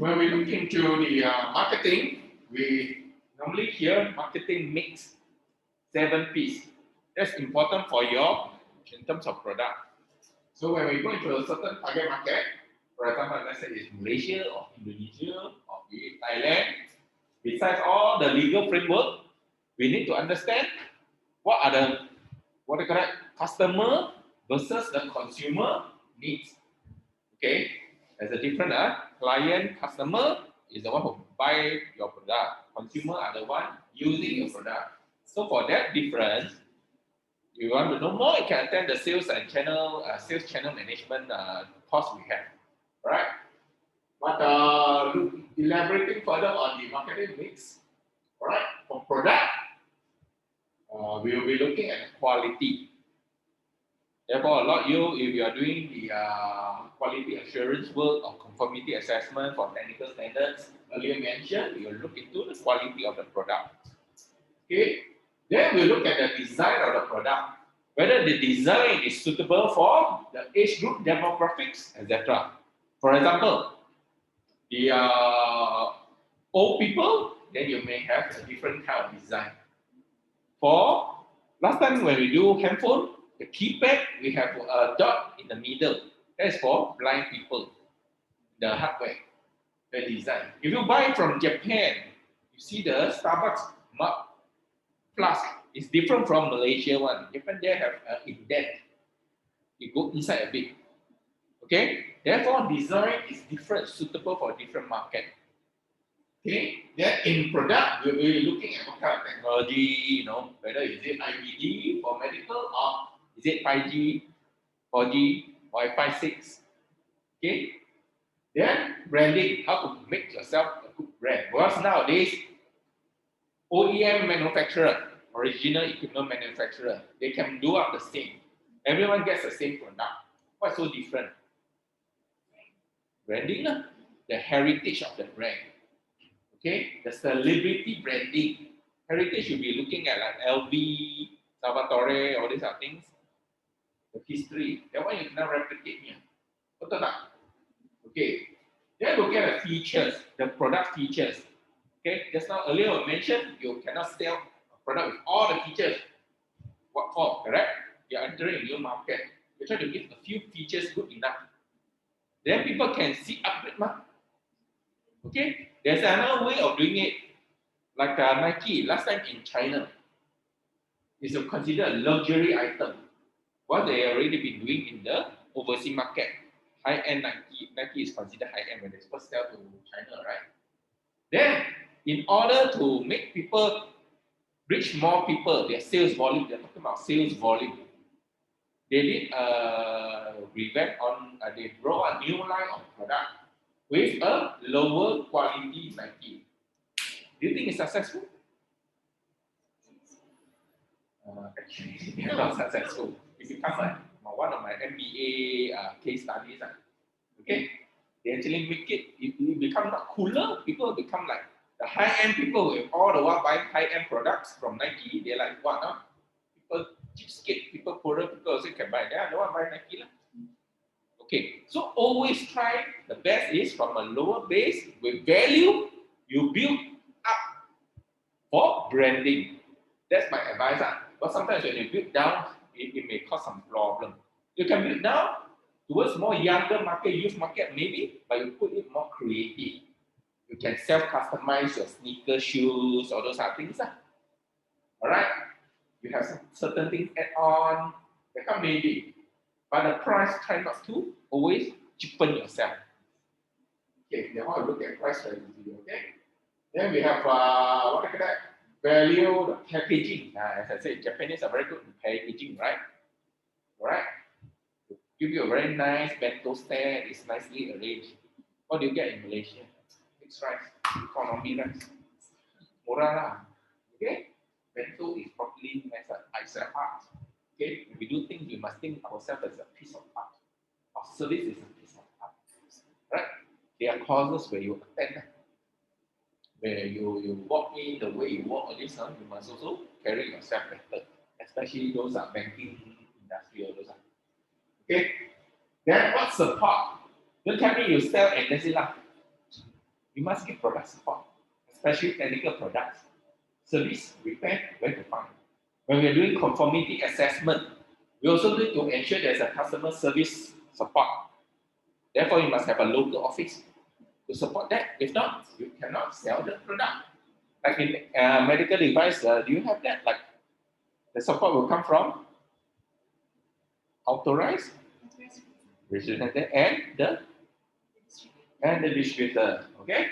when we look into the marketing, we normally hear marketing mix 7 P's. That's important for your in terms of product. So when we go into a certain target market, for example, let's say it's Malaysia or Indonesia or Thailand, besides all the legal framework, we need to understand what are the customer versus the consumer needs. Okay, there's a different client, customer is the one who buy your product. Consumer are the one using your product. So for that difference, you want to know more, you can attend the sales channel management course we have. All right. But elaborating further on the marketing mix, all right, for product, we will be looking at quality. Therefore, if you are doing the quality assurance work or conformity assessment for technical standards, earlier mentioned, we will look into the quality of the product. Okay, then we look at the design of the product, whether the design is suitable for the age group, demographics, etc. For example, the old people, then you may have a different kind of design. For last time when we do handphone, the keypad, we have a dot in the middle. That's for blind people, the hardware, the design. If you buy from Japan, you see the Starbucks mug flask. It's different from Malaysia one. Japan, they have an indent. You go inside a bit. Okay? Therefore, design is different, suitable for different market. Okay? Then in product, we'll be looking at what kind of technology, whether is it IVD for medical or is it 5G, 4G, Wi-Fi 6? Okay? Then branding, how to make yourself a good brand. Because nowadays, OEM manufacturer, original equipment manufacturer, they can do up the same. Everyone gets the same product. What's so different? Branding, the heritage of the brand. Okay? The celebrity branding. Heritage should be looking at like LV, Salvatore, all these other things. The history, that one you cannot replicate here. Okay. Then look at the features, the product features. Okay, just now earlier I mentioned you cannot sell a product with all the features. What for? Correct? You're entering a new market. You try to give a few features good enough. Then people can see upgrade. Okay, there's another way of doing it. Like Nike, last time in China, is considered a luxury item. What they already been doing in the overseas market. High-end Nike is considered high-end when they first sell to China, right? Then, in order to make people reach more people, their sales volume, they're talking about sales volume. They did revamp on, they brought a new line of product with a lower quality Nike. Do you think it's successful? Actually, they're not successful. It becomes like one of my MBA case studies. Okay, they actually make it become not cooler. People become like the high-end people with all the while buying high-end products from Nike. They're like, what? People cheapskate, people poorer, people also can buy. They don't want to buy Nike. Okay, so always try the best is from a lower base with value. You build up for branding. That's my advice. But sometimes when you build down, it may cause some problem. You can build down towards more younger market, youth market maybe, but you put it more creative. You can self-customize your sneaker, shoes, all those other things. All right? You have some certain things add on. They can maybe. But the price, try not to always cheapen yourself. Okay, then I look at price strategy. Okay? Then we have, what is that? Value, the packaging. As I said, Japanese are very good in packaging, right? All right? Give you a very nice bento stand. It's nicely arranged. What do you get in Malaysia? Mixed rice, economy rice, murah lah. Okay, bento is properly nice. It's an art. Okay, when we do things, we must think ourselves as a piece of art. Our service is a piece of art. Right? There are courses where you attend, where you walk in, the way you walk on this, you must also carry yourself better. Especially those are banking industry or those are. Okay, then what support? Don't tell me you sell and that's it lah. You must give product support, especially technical products. Service, repair, where to find. When we are doing conformity assessment, we also need to ensure there's a customer service support. Therefore, you must have a local office to support that. If not, you cannot sell the product. Like in medical device, do you have that? Like the support will come from authorized representative and the distributor. Okay.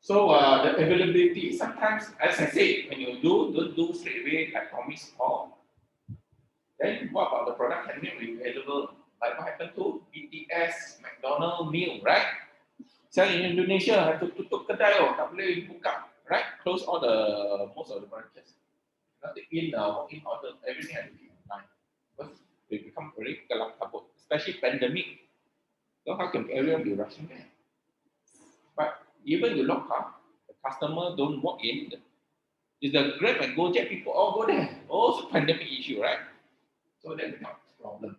So the availability, sometimes, as I said, when you don't do straight away like promise call. Then what about the product can be available? Like what happened to BTS, McDonald meal, right? Sell in Indonesia have to tutup kedai, tak boleh buka, right? Close all the most of the branches. Nothing in walk-in order, everything has to be online. Because they become very kelam kabut, especially pandemic. So how can everyone be rushing there? But even you lock up, the customer don't walk in. Is the Grab and Gojek people all go there? Also pandemic issue, right? So that becomes a problem.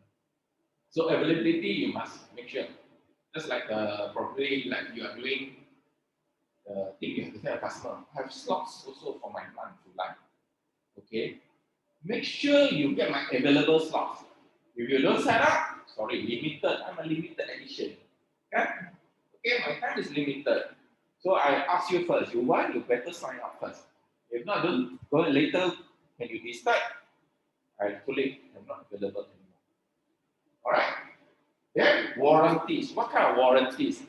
So availability you must make sure. Just like probably like you are doing the thing you have to tell a customer, I have slots also for my month to life. Okay. Make sure you get my available slots. If you don't sign up, sorry, limited. I'm a limited edition. Okay? Okay, my time is limited. So I ask you first, you want, you better sign up first. If not, don't go later when you decide. I fully am not available anymore. Alright. Then warranties. What kind of warranties?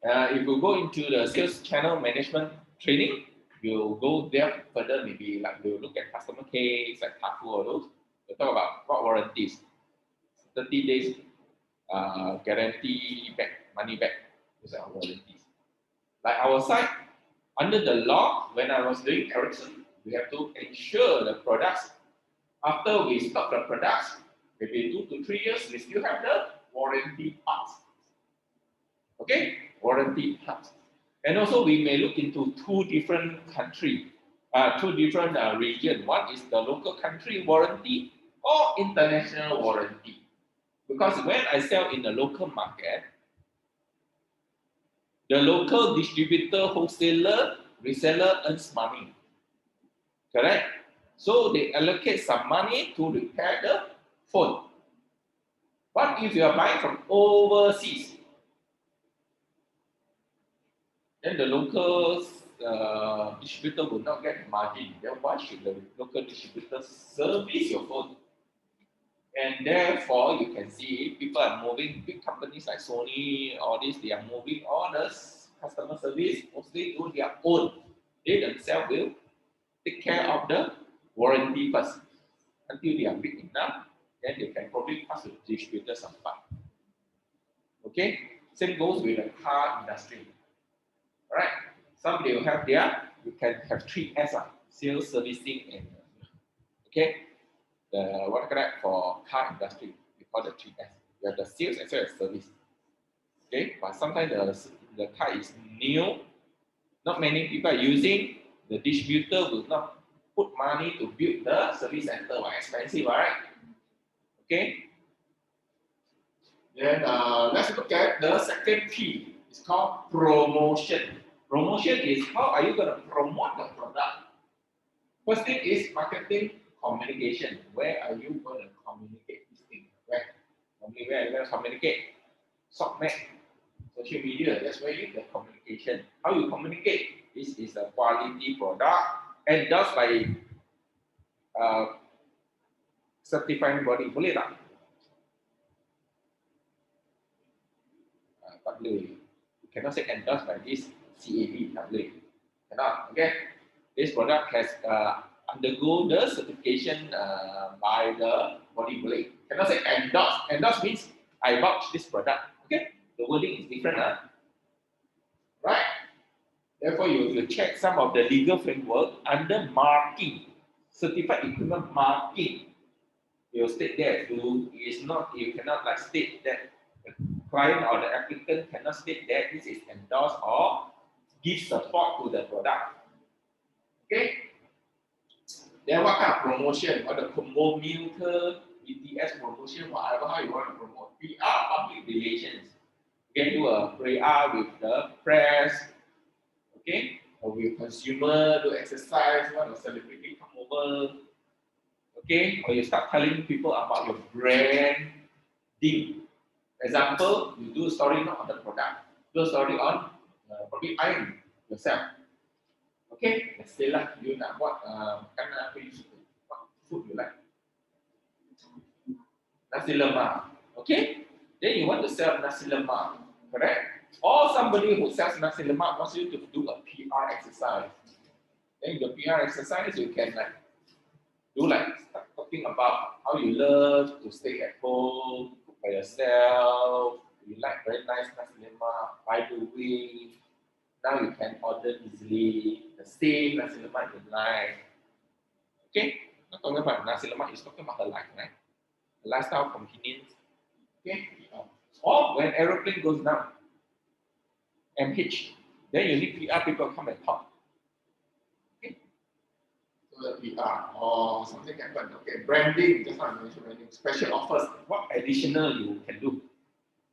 If you go into the sales channel management training, you go there further, maybe like you look at customer case, like TAFU or those. You talk about what warranties. 30 days guarantee back, money back. Those are warranties. Like our side, under the law, when I was doing Ericsson, we have to ensure the products, after we stop the products, maybe 2 to 3 years, we still have the warranty parts. Okay, warranty parts. And also we may look into two different countries, two different regions. One is the local country warranty or international warranty. Because when I sell in the local market, the local distributor, wholesaler, reseller earns money. Correct? So they allocate some money to repair the phone. What if you are buying from overseas? Then the local distributor will not get margin. Then why should the local distributor service your phone? And therefore, you can see people are moving, big companies like Sony, all this, they are moving all the customer service mostly to their own. They themselves will take care of the warranty first until they are big enough. Then they can probably pass to the distributor some part. Okay, same goes with the car industry. All right, some they will have their, you can have 3S, sales, servicing, and okay. The what correct for car industry, we call the 3S. You have the sales as well as service. Okay, but sometimes the car is new, not many people are using. The distributor will not put money to build the service center, expensive, right? Okay. Then let's look at the second P. It's called promotion. Promotion is how are you going to promote the product? First thing is marketing communication. Where are you going to communicate this thing? Where? Normally, where are you going to communicate? SOCMED, social media, that's where you get communication. How you communicate? This is a quality product endorsed by certifying body. Boleh tak? Tak boleh. You cannot say endorsed by this CAB. Tak boleh. Cannot. Okay. This product has undergo the certification by the body boleh. Cannot say endorse. Endorse means I vouch this product. Okay. The wording is different. Right. Therefore, you will check some of the legal framework under marking, certified equipment marking. You state there, you cannot like state that the client or the applicant cannot state that this is endorsed or give support to the product. Okay. Then what kind of promotion or the combo meal, BTS promotion, whatever how you want to promote. PR, public relations. Okay, do a PR with the press. Okay, or with consumer, do exercise, want a celebrity come over. Okay, or you start telling people about your brand deal. Example, you do a story not on the product, do a story on probably iron yourself. Okay, let's say lah, you nak buat makanan apa you suka, what food you like, nasi lemak. Okay, then you want to sell nasi lemak, correct? Or somebody who sells nasi lemak wants you to do a PR exercise. Then the PR exercise you can like do like start talking about how you love to stay at home, cook by yourself. You like very nice nasi lemak. By the way, now you can order easily the same nasi lemak you like. Okay, not talking about nasi lemak, it's talking about her life, right? The lifestyle convenience. Okay, or when aeroplane goes down, MH, then you need PR people come and talk. Okay, so the PR or something like that. Okay, branding, just now I mentioned branding, special offers, what additional you can do.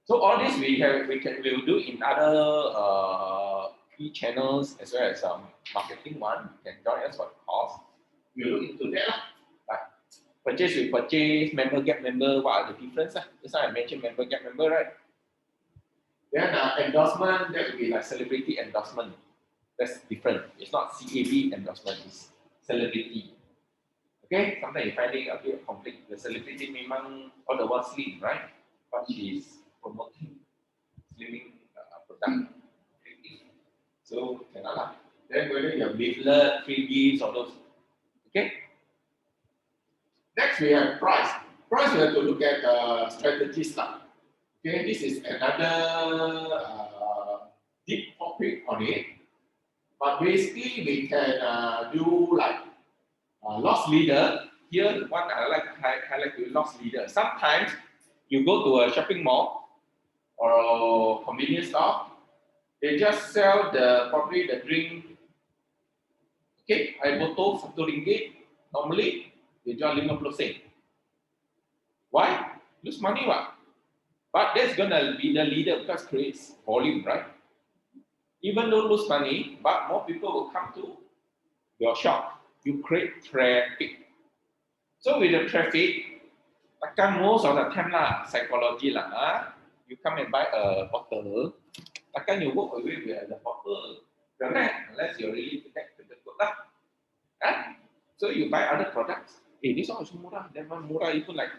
So all this we'll do in other e-channels as well as marketing one. You can join us for the course. We'll look into that. Like purchase with purchase, member get member, what are the differences? Just now I mentioned member get member, right? Then endorsement, that will be like celebrity endorsement. That's different. It's not CAB endorsement, it's celebrity. Okay, sometimes you're finding a bit of conflict. The celebrity memang all the while slim, right? But she's promoting slimming product. So cannot lah. Then whether you have leaflet, free gifts, or those. Okay. Next we have price. Price we have to look at strategies lah. Okay, this is another deep topic on it. But basically we can do like loss leader. Here the one I like to highlight to loss leader. Sometimes you go to a shopping mall or a convenience store, they just sell probably the drink. Okay, air botol RM1. Normally they jual 50 sen. Why? Lose money, what? But that's gonna be the leader because creates volume, right? Even though lose money, but more people will come to your shop. You create traffic. So with the traffic, takkan most of the time lah, psychology lah. You come and buy a bottle, takkan you walk away with the bottle, correct? Unless you're really connected to the good lah. So you buy other products. This one is murah. That one murah even like,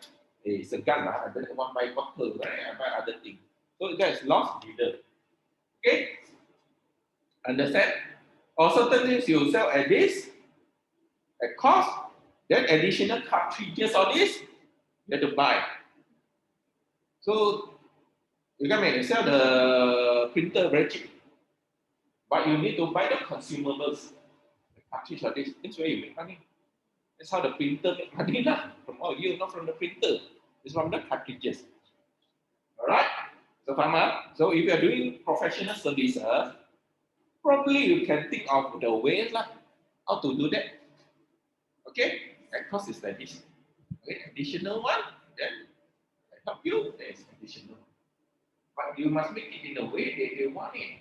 segan lah. I don't want to buy bottle, right? I buy other things. So that is loss leader. Okay? Understand? Or certain things you sell at this, at cost, then additional cartridges or this, you have to buy. So you can make sell the printer very cheap, but you need to buy the consumables, the cartridge or this. That's where you make money. That's how the printer make money lah. From all you, not from the printer. It's from the cartridges. Alright? So so if you are doing professional services, probably you can think of the ways lah, how to do that. Okay? That cost is like this. Okay, additional one, then I help you, there is additional. But you must make it in a way that they want it.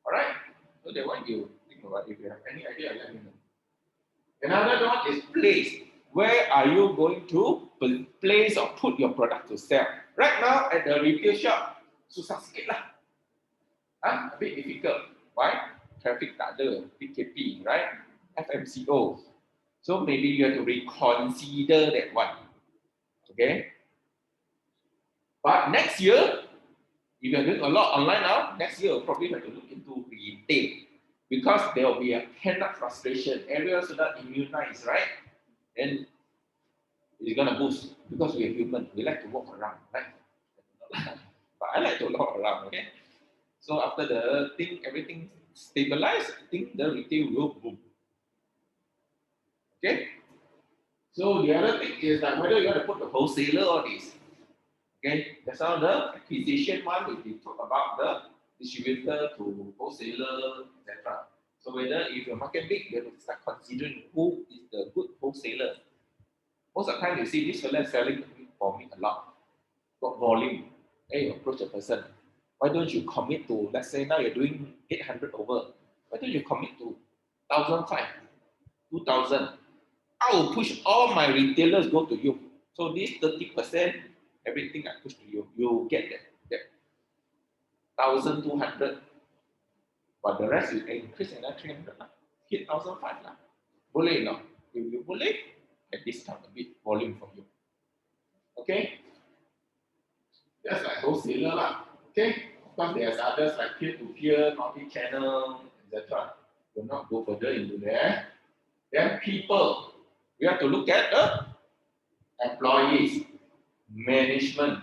Alright? So that one you think about. If you have any idea, let me know. Another one is place. Where are you going to place or put your product to sell? Right now at the retail shop, susah sikit lah. A bit difficult. Why? Traffic tak ada, PKP, right? FMCO. So maybe you have to reconsider that one. Okay? But next year, if you're doing a lot online now, next year you'll probably have to look into retail. Because there will be a pent-up frustration. Areas are not immunized, right? Then it's gonna boost. Because we're human, we like to walk around, right? But I like to walk around, okay? So after the thing, everything stabilized, I think the retail will boom. Okay? So the other thing is that whether you want to put the wholesaler or this. Okay? That's how the acquisition one, we talk about the distributor to wholesaler, etc. So whether if your market big, you have to start considering who is the good wholesaler. Most of the time you see this seller selling for me a lot, got volume. Hey, you approach a person. Why don't you commit to, let's say now you're doing 800 over, why don't you commit to 1,500, 2,000? I will push all my retailers go to you. So this 30%, everything I push to you, you get that 1,200. But the rest you increase another 300 lah. Hit 1,500 lah. Boleh no? If you boleh, I discount a bit volume for you. Okay? That's like wholesaler lah. Okay? Of course, there's others like peer-to-peer, multi-channel, etc. We'll not go further into there. Then people, we have to look at the employees, management,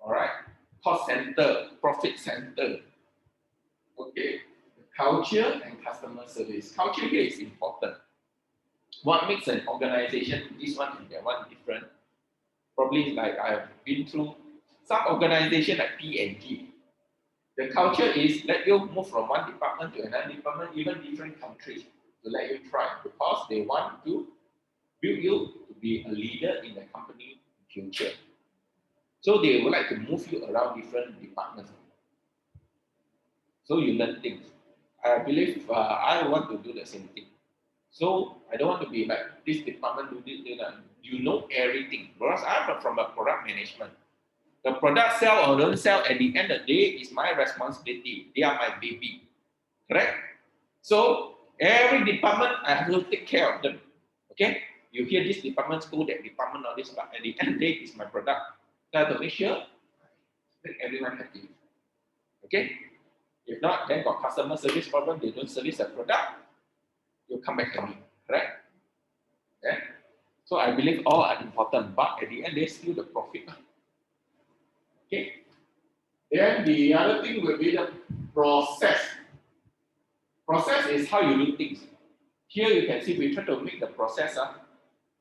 all right, cost center, profit center. Okay, culture and customer service. Culture here is important. What makes an organization this one and that one different? Probably like I've been through some organization like P&G. The culture is let you move from one department to another department, even different countries, to let you try because they want to build you to be a leader in the company in future. So they would like to move you around different departments. So you learn things. I believe I want to do the same thing. So I don't want to be like this department do this, you know everything. Because I'm from a product management. The product sell or don't sell at the end of the day is my responsibility. They are my baby. Correct? So every department I have to take care of them. Okay? You hear this department school, that department, all this, but at the end of the day, it's my product. So I have to make sure make everyone happy. Okay? If not, then got customer service problem, they don't service the product, you come back to me. Right? Yeah? So I believe all are important, but at the end, they still the profit. Okay? Then the other thing will be the process. Process is how you do things. Here you can see we try to make the process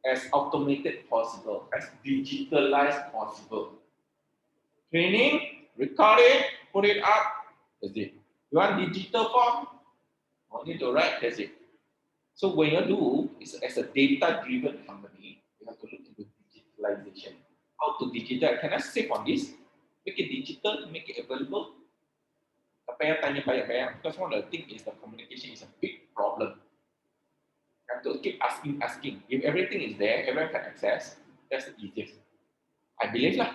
as automated possible, as digitalized possible. Training, record it, put it up, that's it. You want digital form? Only to write, that's it. So when you do, it's as a data-driven company, you have to look into digitalization. How to digitize? Can I save on this? Make it digital, make it available. Because one of the things is the communication is a big problem. You have to keep asking. If everything is there, everyone can access, that's the easiest. I believe that.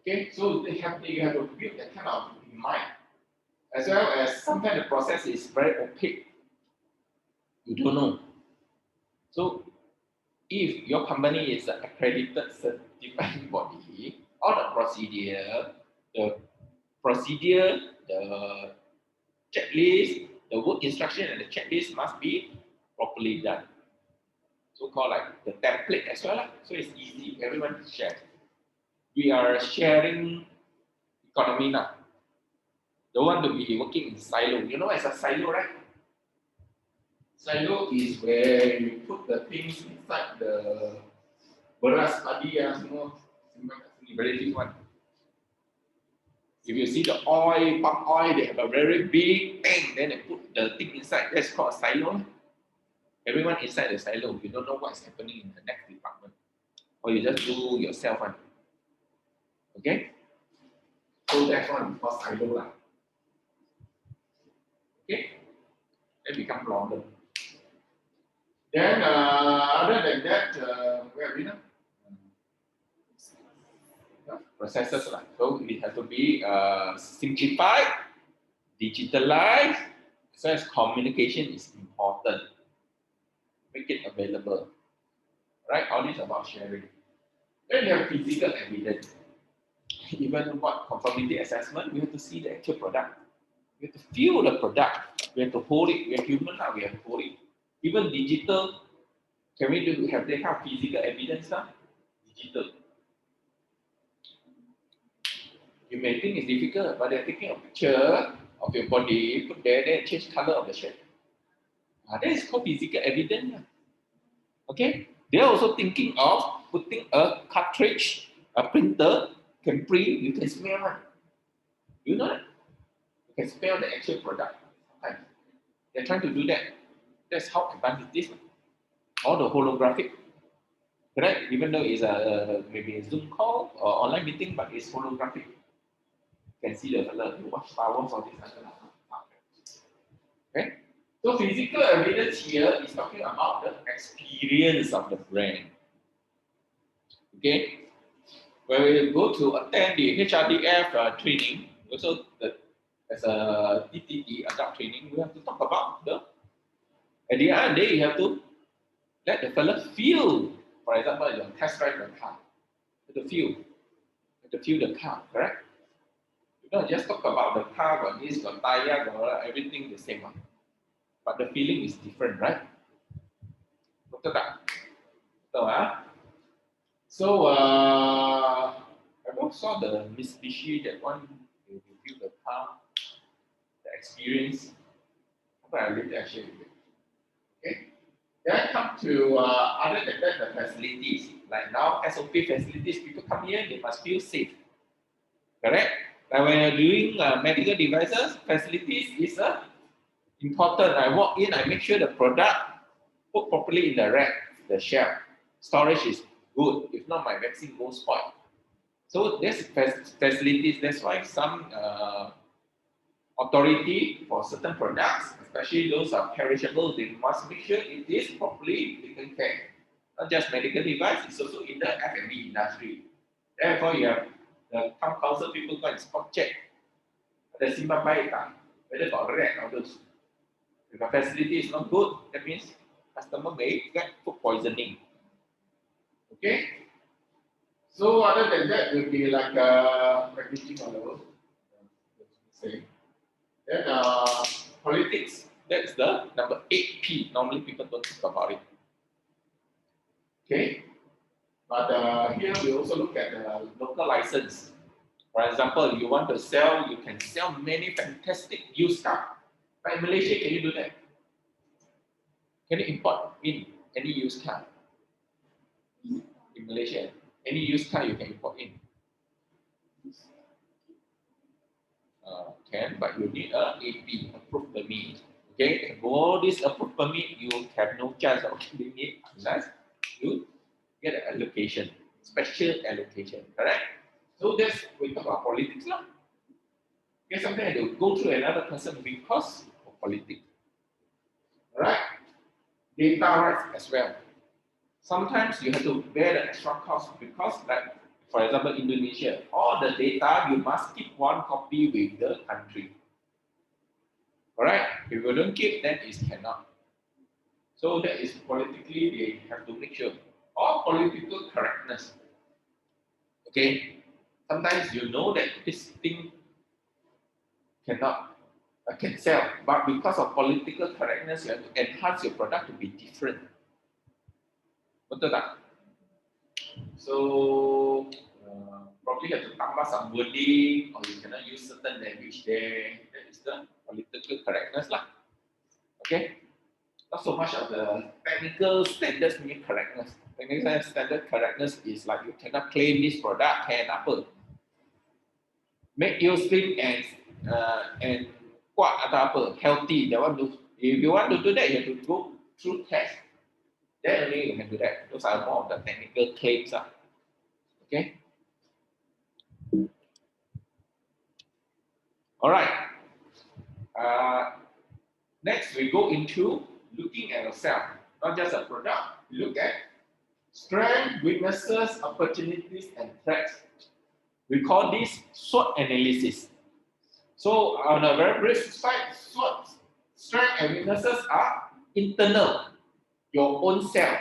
Okay, so you have to build that kind of in mind. As well as sometimes the process is very opaque. You don't know. So if your company is an accredited certified body, all the procedure, the checklist, the work instruction and the checklist must be properly done. So called like the template as well. So it's easy, everyone can share. We are sharing economy now. Don't want to be working in silo. You know as a silo, right? Silo is where you put the things inside the beras padi semua. Very big one. If you see the oil, palm oil, they have a very big tank, then they put the thing inside. That's called a silo. Everyone inside the silo, you don't know what's happening in the next department. Or you just do yourself one. Okay? So that's one called silo. Okay? That become problem. Then other than that, where are we now? Processes. So it has to be simplified, digitalized, so as communication is important. Make it available. Right? All this about sharing. Then you have physical evidence. Even what conformity assessment, we have to see the actual product. We have to feel the product. We have to hold it. We are human now, we have to hold it. Even digital, can we have that kind of physical evidence now? Digital. You may think it's difficult, but they're taking a picture of your body, put there, then change color of the shirt. That is called physical evidence. Okay? They're also thinking of putting a cartridge, a printer, can print, you can smell it. You know that? You can smell the actual product. They're trying to do that. That's how advanced it is. All the holographic. Correct? Even though it's maybe a Zoom call or online meeting, but it's holographic. can see the fella, what powers of this. Okay? So physical evidence here is talking about the experience of the brand. Okay? When we go to attend the HRDF training, also as a DTT adult training, we have to talk about at the end of the day, you have to let the fella feel. For example, you test drive the car. You have to feel the car, correct? You don't just talk about the car, got this, got tire, got everything the same one. But the feeling is different, right? Betul tak? Betul, ah? So, I also saw the Mitsubishi, that one, you feel the car, the experience. I will later share with you. Okay? Then I come to other than that, the facilities. Like now, SOP facilities, people come here, they must feel safe. Correct? Like when you're doing medical devices, facilities is important. I walk in, I make sure the product put properly in the rack, the shelf. Storage is good. If not, my vaccine won't spoil. So there's facilities. That's why some authority for certain products, especially those are perishable, they must make sure it is properly taken care. Not just medical device, it's also in the F&B industry. Therefore, you have the town council people go and spot check. The simpan baik tak? Whether got rat or those. If the facility is not good, that means customer may get food poisoning. Okay? So other than that, will be like packaging on the road. Then politics. That's the number 8P. Normally people don't talk about it. Okay? But here we also look at the local license. For example, you want to sell, you can sell many fantastic used cars. But in Malaysia, can you do that? Can you import in any used car? In Malaysia, any used car you can import in. Can, but you need a AP, approved permit. Okay, all this approved permit, you have no chance of getting it unless you get an allocation, special allocation, correct? So that's we talk about politics lah. Okay, sometimes they will go through another person because of politics. Alright? Data rights as well. Sometimes you have to bear the extra cost because, like, for example, Indonesia, all the data you must keep one copy with the country. Alright? If you don't keep, then it cannot. So that is politically they have to make sure. All political correctness. Okay? Sometimes you know that this thing can sell, but because of political correctness, you have to enhance your product to be different. Betul tak? So probably have to tambah some wording, or you cannot use certain language there. That is the political correctness lah. Okay? Not so much of the technical standards mean correctness. Technical standard correctness is like you cannot claim this product can apa. Make you slim and kuat atau apa, healthy. That one do. If you want to do that, you have to go through test. Then only you can do that. Those are more of the technical claims. Okay. All right. Next, we go into looking at yourself, not just a product. We look at strengths, weaknesses, opportunities, and threats. We call this SWOT analysis. So on a very brief side, SWOT, strengths and weaknesses are internal, your own self.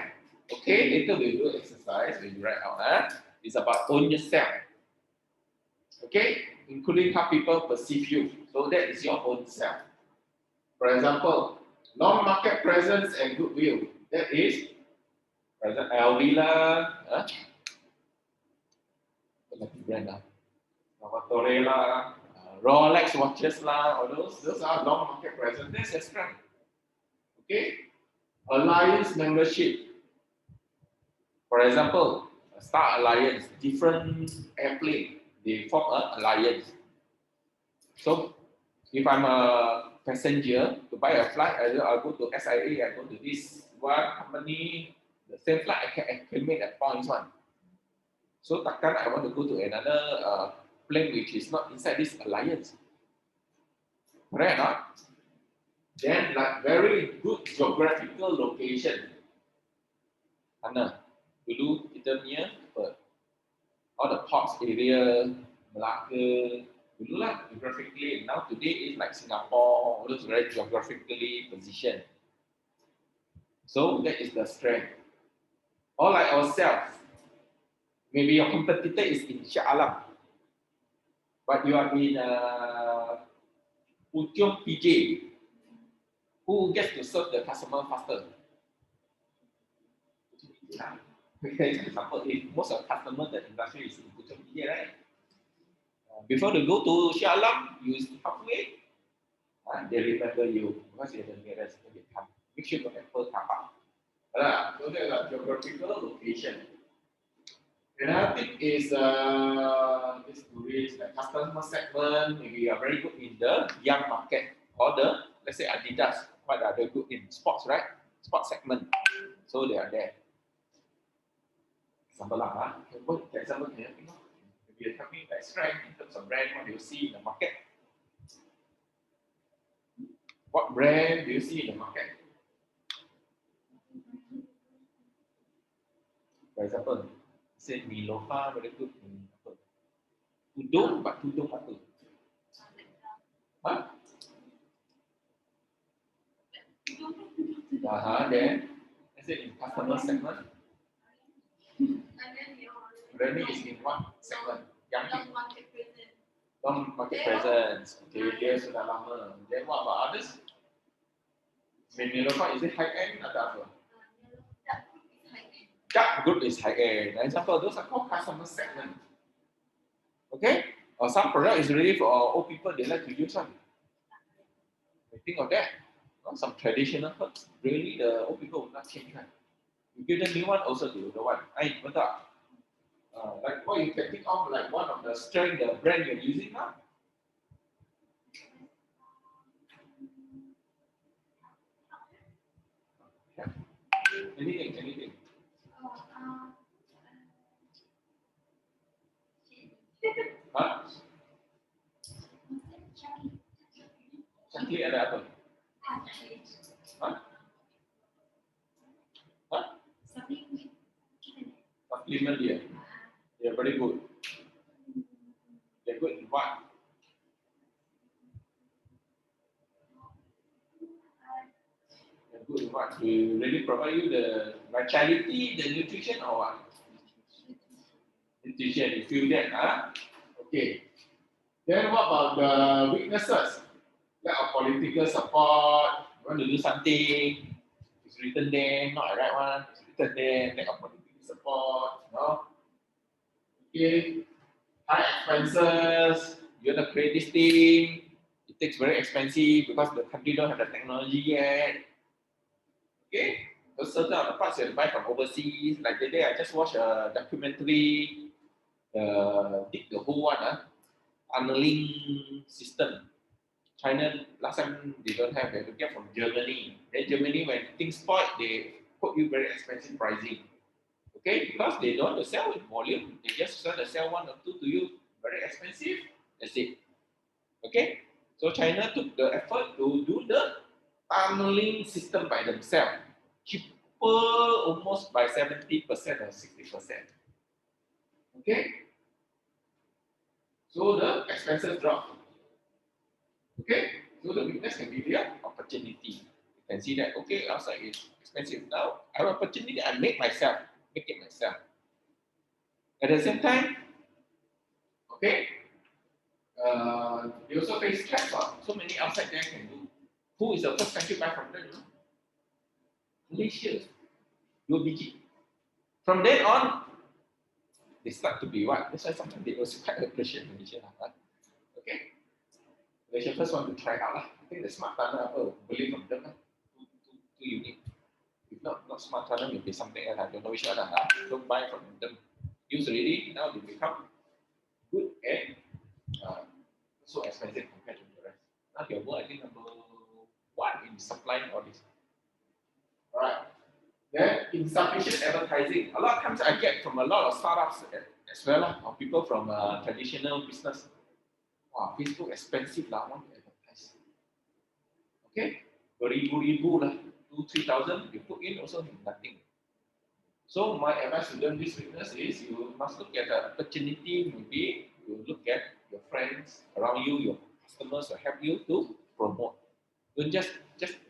Okay, later we do exercise, we write out. It's about own yourself. Okay, including how people perceive you. So that is your own self. For example, long market presence and goodwill. That is, for example, Alvila, Novatorella, Rolex watches all those are long market presence. That's a strength. Okay, alliance membership. For example, Star Alliance, different airplane, they form an alliance. So if I'm a passenger to buy a flight, I'll go to SIA, I go to this one company, the same flight, I can accumulate at points one. So takkan I want to go to another plane which is not inside this alliance. Correct or not? Then like very good geographical location. Mana? Dulu kita punya apa? All the ports area, Melaka, dulu lah geographically. Now today is like Singapore, all those very geographically positioned. So that is the strength. Or like ourselves, maybe your competitor is in Shah Alam, but you are in Puchong PJ. Who gets to serve the customer faster? Okay, for example, if most of the customer, the industry is in Puchong PJ, right? Before they go to Shah Alam, you halfway, they remember you because you're the nearest. Okay, come. Make sure you have first car park. So there's a geographical location. Another thing is to reach the customer segment. Maybe you are very good in the young market or the, let's say Adidas. What are they good in? Sports, right? Sports segment. So they are there. Example lah, what example can you think of? Maybe you tell me like strength in terms of brand. What do you see in the market? What brand do you see in the market? For example, say Milofa very good in apa? Tudung, but tudung apa? Huh? Then I said in customer segment. Branding is in what segment? Yang non-market presence. Okay, dia sudah lama. Then what about others? Milofa is it high end atau apa? Dark group is high end. For example, those are called customer segment. Okay? Or some product is really for old people, they like to use one. Think of that. Some traditional herbs, really the old people will not change one. You give them new one, also they will don't want. Betul. Like what you can think of, like one of the strength, the brand you're using now. Yeah. Anything. Huh? Shakti ada apa? Huh? Huh? Supplement dia. They're very good. They're good in what? They're good in what? We really provide you the vitality, the nutrition, or what? Nutrition. You feel that, huh? Okay. Then what about the weaknesses? Lack of political support. You want to do something, it's written there, not the right one. It's written there. Lack of political support. No. Okay. High expenses. You want to create this thing. It takes very expensive because the country don't have the technology yet. Okay. Those certain other parts you buy from overseas. Like today, I just watched a documentary. Did the whole one. Tunneling system. China last time they don't have, they have to get from Germany. Then Germany, when things spoil, they quote you very expensive pricing. Okay, because they don't want to sell in volume, they just sell one or two to you very expensive. That's it. Okay, so China took the effort to do the tunneling system by themselves, cheaper almost by 70% or 60%. Okay. So the expenses drop. Okay, so the weakness can be the opportunity. You can see that, okay, outside is expensive. Now I have opportunity, I make it myself. At the same time, okay, they also face threats. So many outside there can do. Who is the first country buy from them? Malaysia, UBG. From then on, they start to be what? That's why sometimes they also quite appreciate Malaysia. Okay. Malaysia first want to try out lah. I think the smart tunnel beli from them too unique. If not smart tunnel, maybe something else. I don't know which one. Don't buy from them. Use already, now they become good and so expensive compared to the rest. Now they are, I think, number one in supplying all this. Alright. Then insufficient advertising. A lot of times I get from a lot of startups as well, or people from traditional business. Wow, Facebook expensive lah, want to advertise. Okay, beribu-ribu lah, 2-3,000 you put in also nothing. So my advice to them, this business is you must look at the opportunity. Maybe you look at your friends around you, your customers will help you to promote. Don't just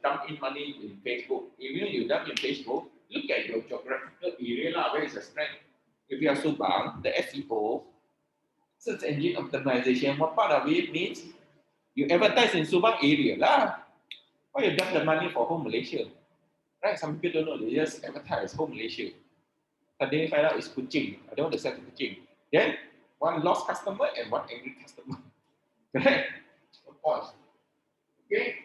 dump in money in Facebook. Even if you dump in Facebook, look at your geographical area lah, where is the strength. If you are Subang, the SEO, search engine optimization, what part of it means you advertise in Subang area lah. Why you dump the money for whole Malaysia? Right? Some people don't know, they just advertise whole Malaysia. Suddenly find out it's Kuching. I don't want to sell to Kuching. Then one lost customer and one angry customer. Correct? Of course. Okay.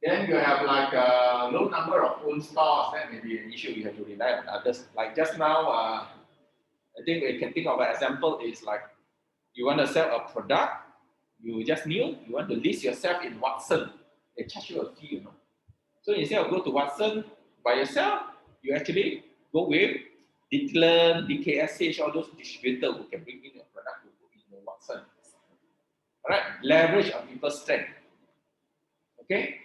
Then you have like a low number of own stores. That may be an issue. You have to rely on others. Like just now, I think we can think of an example is like you want to sell a product. You just knew you want to list yourself in Watson. They charge you a fee, you know. So instead of go to Watson by yourself, you actually go with Declan, DKSH, all those distributors who can bring in your product to put in the Watson. All right, leverage on people's strength. Okay,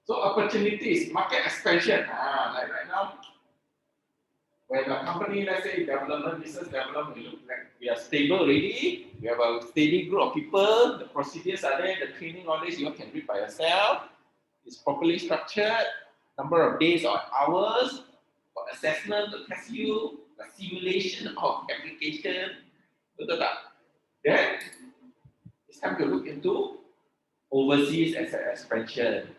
so opportunities, market expansion. Like right now, when a company, let's say development, business development, we look like we are stable already. We have a steady group of people. The procedures are there, the training, all this you can read by yourself. It's properly structured. Number of days or hours. Assessment to test you, a simulation of application, betul tak? Then it's time to look into overseas asset expansion,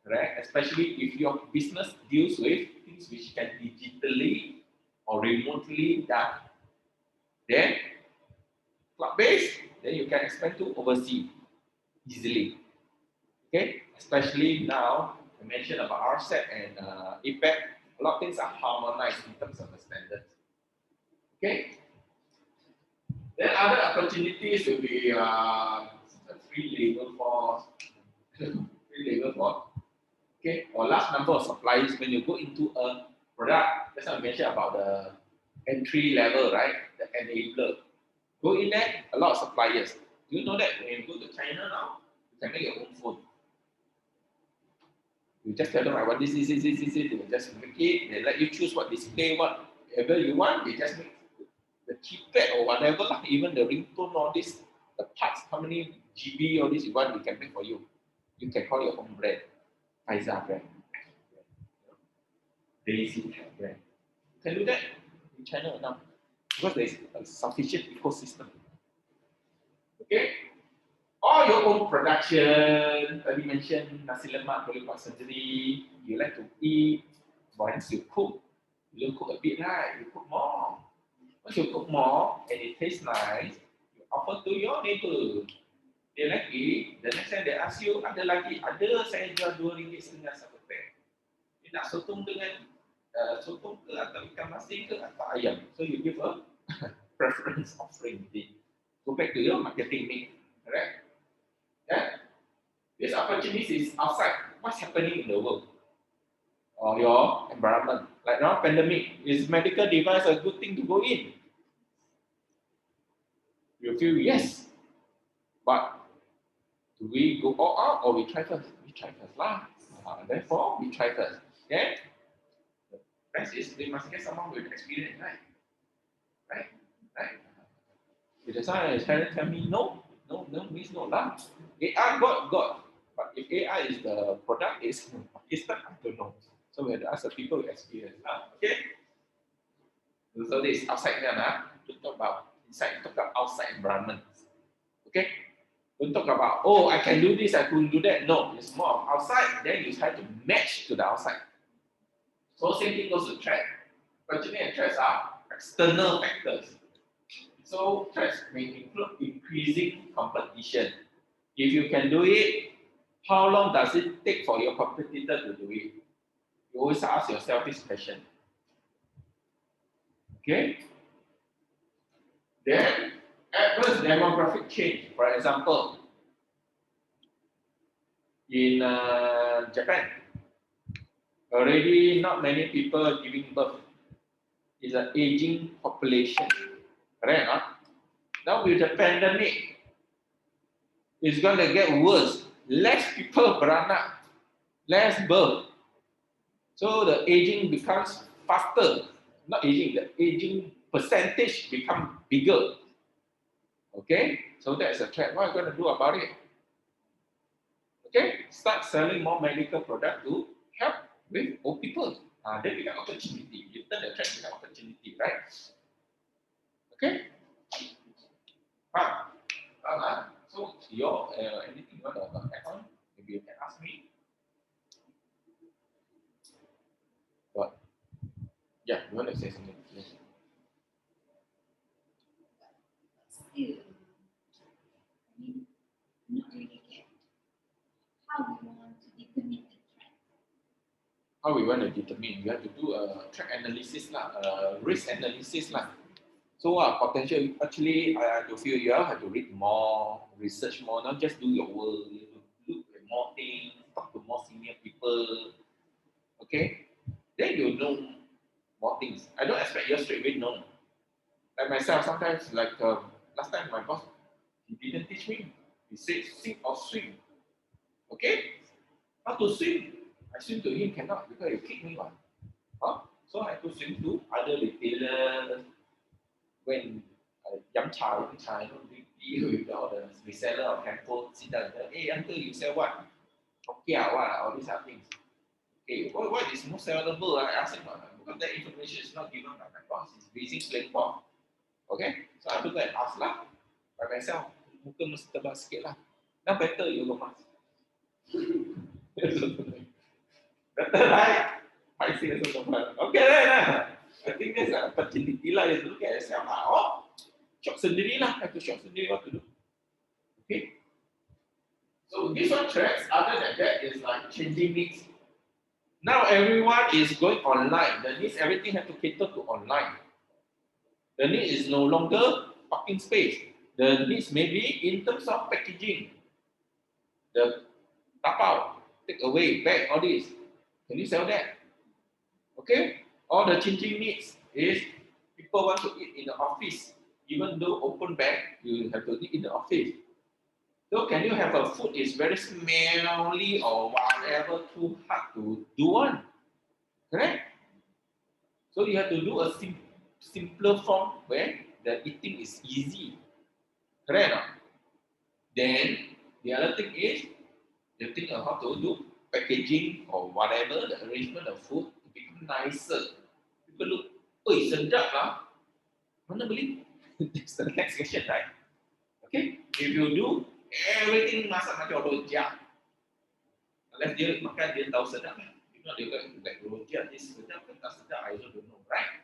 right? Especially if your business deals with things which can digitally or remotely done. Then cloud-based, then you can expand to overseas easily. Okay, especially now I mentioned about RCEP and APEC. A lot of things are harmonized in terms of the standards. Okay. Then other opportunities will be free labor force, okay, or large number of suppliers. When you go into a product, that's what I mentioned about the entry level, right? The enabler. Go in there, a lot of suppliers. Do you know that when you go to China now, you can make your own phone. You just tell them, I want this, they will just make it, they let you choose what display, whatever you want, they just make the keypad or whatever, even the ringtone, all this, the parts, how many GB, all this you want, we can make for you. You can call your own brand, Pfizer brand, Daisy brand. You can do that in China now, because there is a sufficient ecosystem. Okay? Or your own production, tadi mention nasi lemak boleh buat sendiri, you like to eat, once you cook, you don't cook a bit, right? You cook more. Once you cook more and it tastes nice, you offer to your neighbor. They like it, the next time they ask you, ada lagi, ada saya jual RM2.50 satu pack. Dia nak sotong dengan sotong ke atau ikan masin ke atau ayam. So you give a preference offering. Go back to your marketing mix, correct? Yeah. This opportunity is outside. What's happening in the world or your environment? Like now, pandemic, is medical device a good thing to go in? You feel yes, but do we go all out or we try first? We try first lah. Therefore, we try first. Okay. The rest is they must get someone with experience, right? Right. If the son is trying to tell me no means no lah. AI got. But if AI is the product, is I don't know. So we have to ask the people with experience. Okay. So this is outside there, to talk about inside, talk about outside environment. Okay. Don't talk about I can do this, I couldn't do that. No, it's more of outside. Then you try to match to the outside. So same thing goes to threat. Opportunity and threats are external factors. So threats may include increasing competition. If you can do it, how long does it take for your competitor to do it? You always ask yourself this question. Okay? Then, adverse demographic change. For example, in Japan, Already not many people giving birth. It's an aging population. Correct? Huh? Now with the pandemic, it's going to get worse. Less people beranak, less birth. So the aging becomes faster. Not aging, the aging percentage become bigger. Okay? So that's a threat. What are you going to do about it? Okay? Start selling more medical product to help with old people. Then become opportunity. You turn the threat become opportunity, right? Okay? So your anything you want to add on? Maybe you can ask me. What? Yeah, you want to say something? Yes. Still, I mean, not really get how we want to determine the threat. How we want to determine? You have to do a threat analysis, risk analysis. So potential, actually, I have to feel you have to read more, research more, not just do your work, you have to look at more things, talk to more senior people, okay? Then you know more things. I don't expect you straight away know. Like myself, sometimes, like last time, my boss, he didn't teach me. He said, sink or swim. Okay? How to swim? I swim to him cannot because you kick me. Huh? So I have to swim to other retailers. When young child, we deal with all the reseller of handphone, sit down and say, hey, uncle, you sell what? Okay, what? All these are things. Okay, what is most sellable? I ask him, because that information is not given by my boss, it's basic plain form. Okay, so I have to go and ask lah by myself. Muka mesti tebal sikit lah. Now better you lemas. Better right? I see as a okay lah. I think there's an opportunity lah. You look at yourself. Oh, shop sendiri lah. Have to shop sendiri what to do. Okay. So this one tracks. Other than that is like changing needs. Now everyone is going online. The needs everything have to cater to online. The need is no longer parking space. The needs may be in terms of packaging. The tapao, take away, bag, all this. Can you sell that? Okay? All the changing needs is people want to eat in the office. Even though open bag, you have to eat in the office. So can you have a food is very smelly or whatever, too hard to do one? Correct? So you have to do a simpler form where the eating is easy. Correct? Then the other thing is you think of how to do packaging or whatever, the arrangement of food to become nicer. People look, oh, sedap lah. Mana beli? That's the next question, right? Okay, if you do everything masak macam rojak, unless dia makan dia tahu sedap lah. If not dia like rojak this sedap ke tak sedap, I also don't know, right?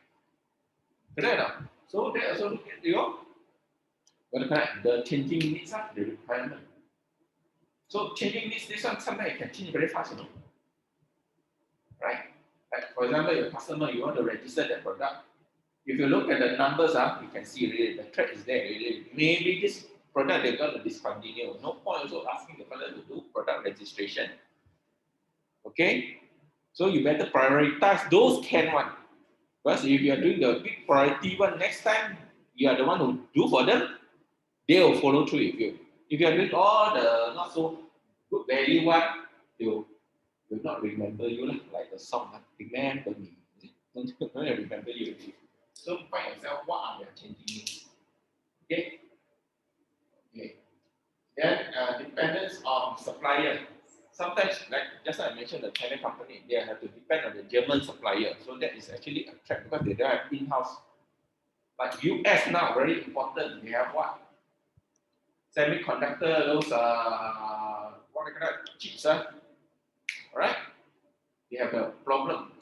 Correct tak? So they also look at your the changing needs of the requirement. So changing needs, this one sometimes it can change very fast, right? Like for example, your customer, you want to register that product. If you look at the numbers, you can see really the threat is there. Really, maybe this product they're going to discontinue. No point also asking the fellow to do product registration. Okay, so you better prioritize those can one. Because if you are doing the big priority one, next time you are the one who do for them, they will follow through with you. If you are doing all the not so good value one, they will not remember you like the song, remember me. Don't remember you. So find yourself what are their changing needs. Okay. Okay. Then dependence on supplier. Sometimes, like just like I mentioned, the China company, they have to depend on the German supplier. So that is actually a threat because they don't have in-house. Like US now, very important. They have what? Semiconductor, those what do you call that? Chips, alright? They have a problem.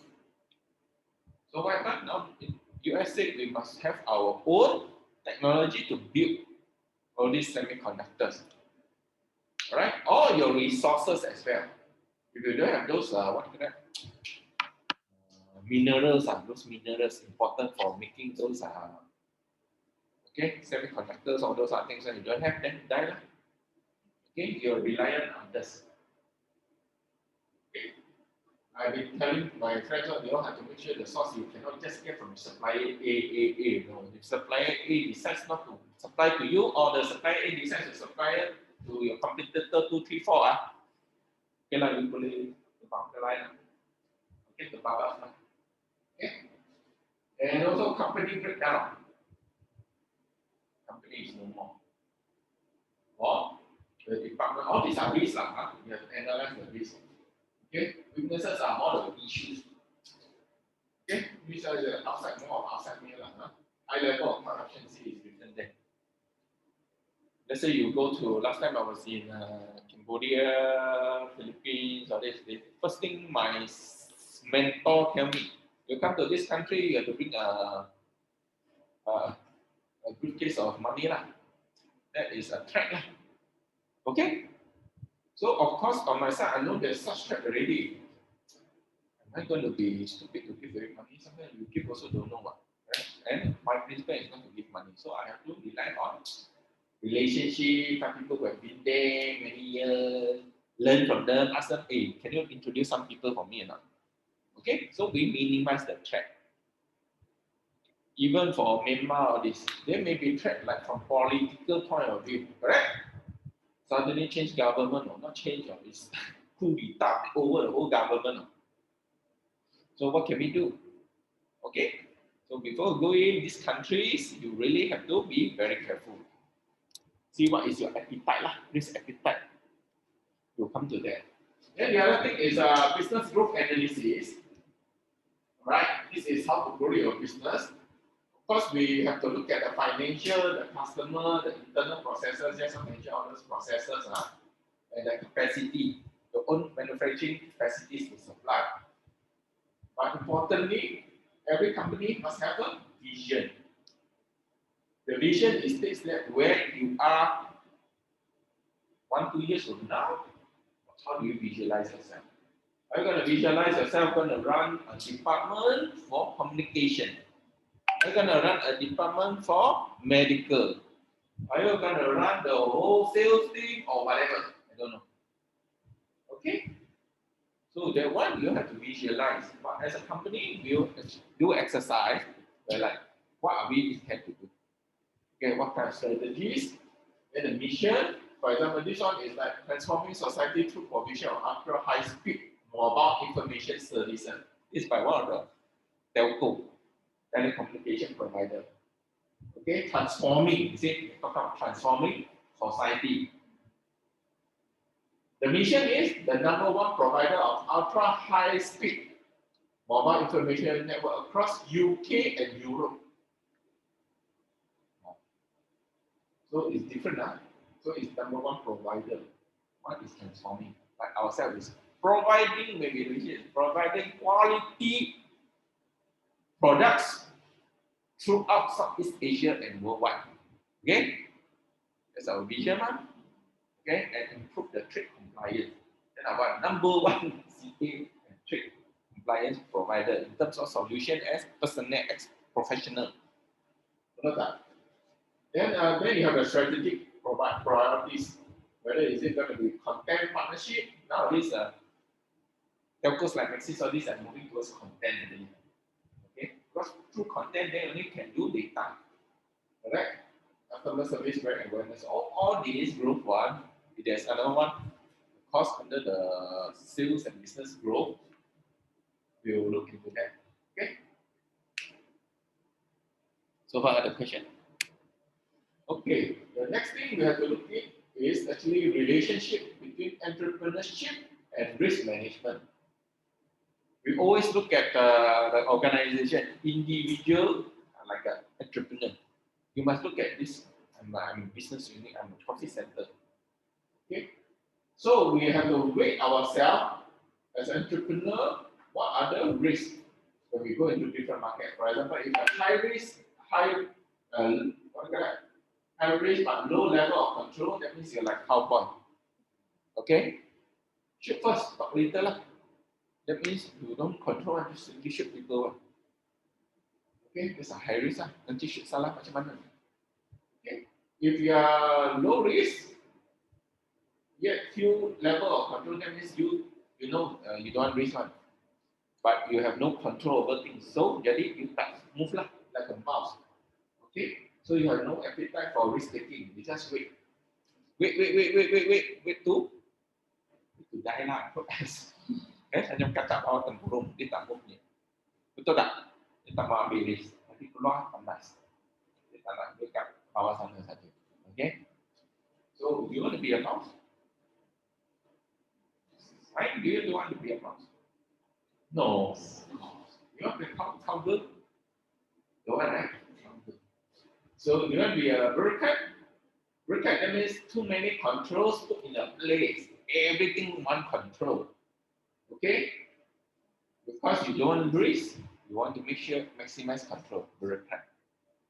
So what happened now? US said we must have our own technology to build all these semiconductors. Alright? All your resources as well. If you don't have those what do you call that? Minerals, those minerals important for making those okay, semiconductors, all those things that you don't have, then die lah. Okay, you're reliant on this. Okay. I've been telling my friends that they all have to make sure the source you cannot just get from supplier A. No, if supplier A decides not to supply to you, or the supplier A decides to supply to your competitor 2, 3, 4, okay lah, you boleh tebak ke lain lah. Okay, tebak lah. Okay. And also company breakdown. Company is no more. Or the department, all these are risks lah. You have to analyze the risk. Okay, weaknesses are all the issues. Okay, which are the outside more of outside mail lah. High level of corruption is written there. Let's say you go to, last time I was in Cambodia, Philippines, or this. The first thing my mentor tell me, you come to this country, you have to bring a briefcase of money lah. That is a threat lah. Okay? So of course on my side, I know there's such threat already. Am I going to be stupid to give away money? Sometimes you give also don't know what. Right? And my principle is not to give money. So I have to rely on relationship, find people who have been there many years, learn from them, ask them, hey, can you introduce some people for me or not? Okay, so we minimize the threat. Even for Myanmar or this, there may be threat like from political point of view, correct? Suddenly change government or not change, or it's coup d'etat over the whole government. So what can we do? Okay, so before going these countries, you really have to be very careful. See what is your appetite lah, risk appetite. We'll come to that. Then the other thing is business growth analysis. Right, this is how to grow your business. Of course, we have to look at the financial, the customer, the internal processes, just to mention all those processes, and the capacity, your own manufacturing capacities to supply. But importantly, every company must have a vision. The vision is states that where you are 1, 2 years from now, how do you visualize yourself? Are you going to visualize yourself going to run a department for communication? Are you going to run a department for medical? Are you going to run the whole sales team or whatever? I don't know. Okay? So that one you have to visualize. But as a company, we do exercise. We're like, what are we intend to do? Okay, what kind of strategies? Then the mission. For example, this one is like transforming society through provision of ultra high speed mobile information services. This is by one of the telco, telecommunication provider. Okay, transforming, you see, talk about transforming society. The mission is the #1 provider of ultra high speed mobile information network across UK and Europe. So it's different. So it's #1 provider. One is transforming. Like ourselves is providing, maybe providing quality products throughout Southeast Asia and worldwide. Okay? That's our vision. Okay? And improve the trade compliance. Then our #1 CA and trade compliance provider in terms of solution as personnel, as professional. Then you have the strategic priorities. Whether is it going to be content partnership? Nowadays, telcos like Maxis, all these are moving towards content. Okay, because through content, they only can do data. Correct? Customer service, brand awareness, all these growth one. There's another one, cost under the sales and business growth. We'll look into that. Okay. So far, the question. Okay, the next thing we have to look at is actually relationship between entrepreneurship and risk management. We always look at the organization, individual, like an entrepreneur. You must look at this. I'm a business unit, I'm a profit center. Okay, so we have to rate ourselves as an entrepreneur. What are the risks when we go into different markets? For example, if a high risk, high risk but low level of control, that means you're like cowboy. Okay? Shoot first, talk later lah. That means you don't control and just simply shoot people. Okay, that's a high risk lah. Nanti shoot salah macam mana? Okay? If you are low risk, yet few level of control, that means you don't want risk one. but you have no control over things. So jadi you tak move lah like a mouse. Okay, so you have no appetite for risk taking. You just wait to die lah. Macam kacak bawah tempurung dia tak move ni. Betul tak? Dia tak mau ambil risk. Nanti keluar panas. Dia tak nak dekat bawah sana saja. Okay, so you want to be a mouse? Right? Do you want to be a mouse? No. You want to be a cowgirl? Don't want, right? So you want to be a bureaucrat? Bureaucrat, that means too many controls put in a place. Everything one control. Okay? Because you don't risk, you want to make sure maximize control. Bureaucrat.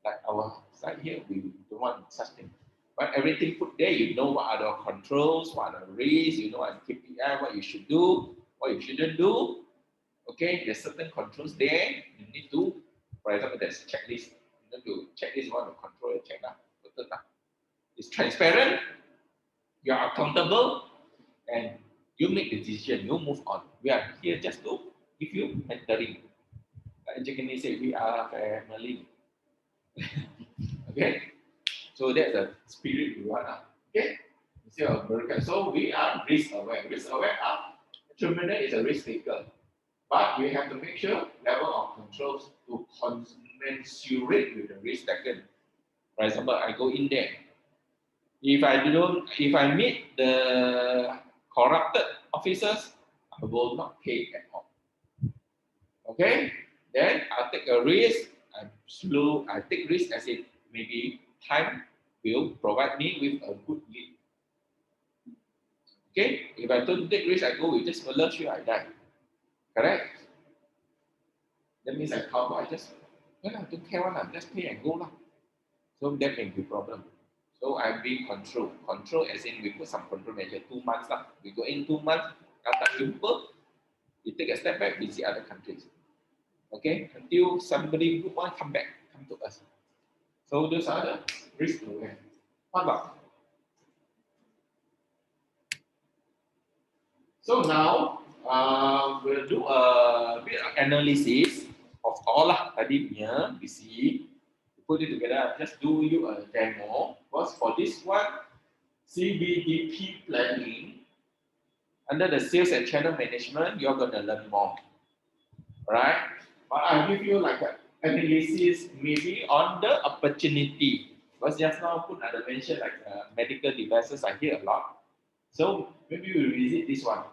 Like our side here, we don't want such thing. But everything put there, you know what are the controls, what are the risks, you know what KPI, what you should do, what you shouldn't do. Okay, there's certain controls there. You need to, for example, there's checklist. You need to check this one to control and check that. It's transparent, you are accountable, and you make the decision, you move on. We are here just to give you mentoring. Like Japanese say, we are family. Okay? So that's the spirit we want. Okay? Instead of bureaucrat. So we are risk aware. Risk aware entrepreneur is a risk taker. But we have to make sure level of controls to commensurate with the risk taken. For example, I go in there. If I meet the corrupted officers, I will not pay at all. Okay? Then I'll take a risk. I take risk as in maybe time will provide me with a good lead. Okay? If I don't take risk, I go with just alert you, I die. Correct? That means I don't care one, just pay and go lah. So that may be problem. So I'm being control. Control as in we put some control measure 2 months lah. We go in 2 months, after jumpa, we take a step back, we see other countries. Okay? Until somebody good one come to us. So those are the risk aware. What about? So now we'll do a bit of analysis of all lah tadi punya BC. Put it together, just do you a demo. Because for this one, CBDP planning, under the sales and channel management, you're going to learn more. Right? But I'll give you like an analysis maybe on the opportunity. Because just now put I mentioned like medical devices, I hear a lot. So maybe we'll visit this one.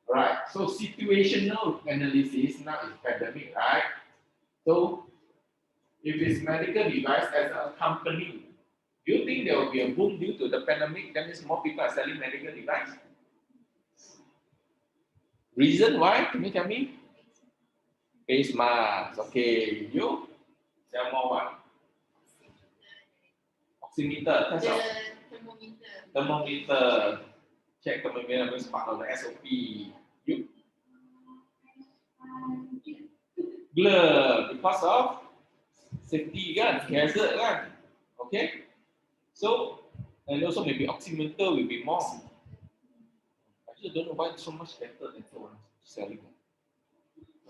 Right. So situational analysis now is pandemic, right? So if it's medical device as a company, do you think there will be a boom due to the pandemic? That means more people are selling medical device. Reason why? Can you tell me? Face mask. Okay. You? Sell more what? Oximeter. That's all. Thermometer. Check thermometer is part of the SOP. You? Glove. Because of safety kan, hazard kan. Okay? So, and also maybe oximeter will be more. I just don't know why it's so much better than so one selling.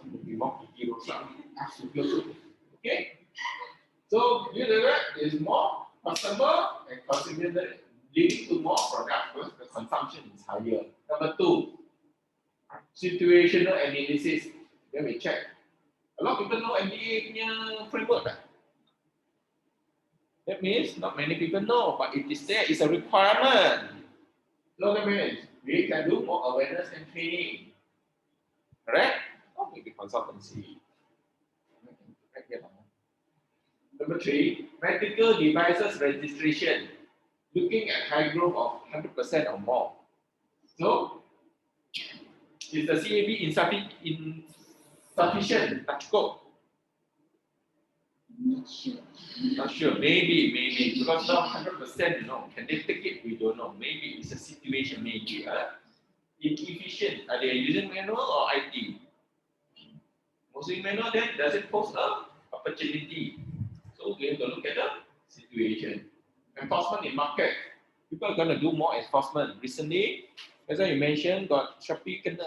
Maybe more heroes. Okay? So, you know that is more customer and consumer leading to more product because the consumption is higher. Number 2, situational analysis. Then we check. A lot of people know MBA punya framework tak? That means not many people know, but it is there. It's a requirement. So that means we can do more awareness and training. Correct? Or maybe consultancy. Number 3, medical devices registration. Looking at high growth of 100% or more. So, is the CAB insufficient? Tak cukup. Not sure. Maybe. Because not 100%, Can they take it? We don't know. Maybe it's a situation, maybe. Inefficient. Are they using manual or IT? Mostly manual, then does it pose an opportunity? So we have to look at the situation. Enforcement in market. People are going to do more enforcement. Recently, as I mentioned, got Shopee kena